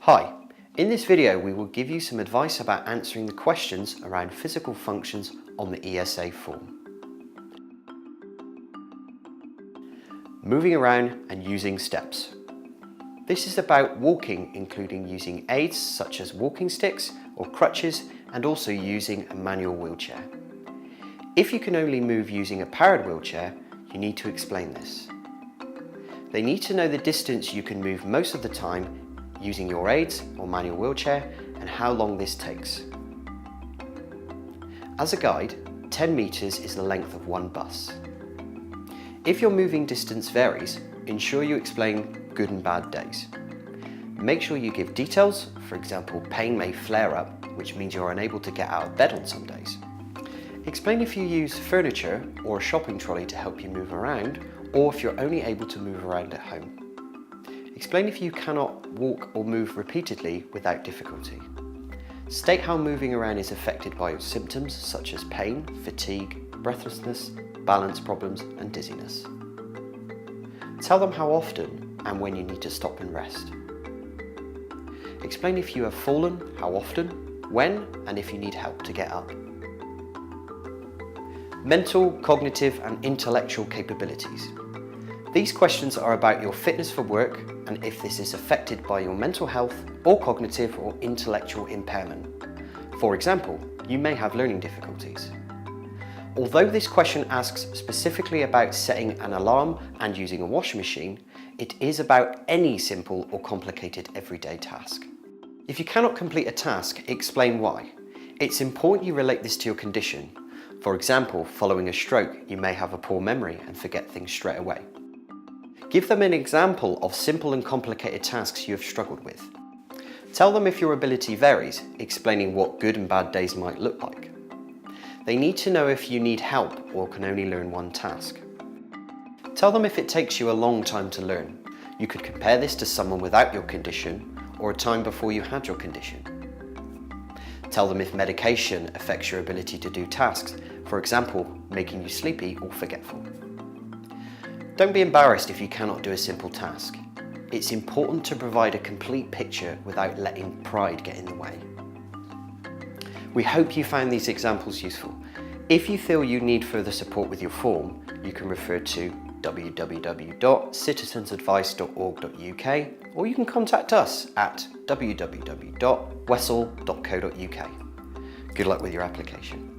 Hi, in this video we will give you some advice about answering the questions around physical functions on the ESA form. Moving around and using steps. This is about walking, including using aids such as walking sticks or crutches, and also using a manual wheelchair. If you can only move using a powered wheelchair, you need to explain this. They need to know the distance you can move most of the time using your aids or manual wheelchair and how long this takes. As a guide, 10 meters is the length of one bus. If your moving distance varies, ensure you explain good and bad days. Make sure you give details. For example, pain may flare up, which means you're unable to get out of bed on some days. Explain if you use furniture or a shopping trolley to help you move around, or if you're only able to move around at home. Explain if you cannot walk or move repeatedly without difficulty. State how moving around is affected by symptoms such as pain, fatigue, breathlessness, balance problems and dizziness. Tell them how often and when you need to stop and rest. Explain if you have fallen, how often, when, and if you need help to get up. Mental, cognitive and intellectual capabilities. These questions are about your fitness for work and if this is affected by your mental health or cognitive or intellectual impairment. For example, you may have learning difficulties. Although this question asks specifically about setting an alarm and using a washing machine, it is about any simple or complicated everyday task. If you cannot complete a task, explain why. It's important you relate this to your condition. For example, following a stroke, you may have a poor memory and forget things straight away. Give them an example of simple and complicated tasks you have struggled with. Tell them if your ability varies, explaining what good and bad days might look like. They need to know if you need help or can only learn one task. Tell them if it takes you a long time to learn. You could compare this to someone without your condition or a time before you had your condition. Tell them if medication affects your ability to do tasks, for example, making you sleepy or forgetful. Don't be embarrassed if you cannot do a simple task. It's important to provide a complete picture without letting pride get in the way. We hope you found these examples useful. If you feel you need further support with your form, you can refer to www.citizensadvice.org.uk or you can contact us at www.wessel.co.uk. Good luck with your application.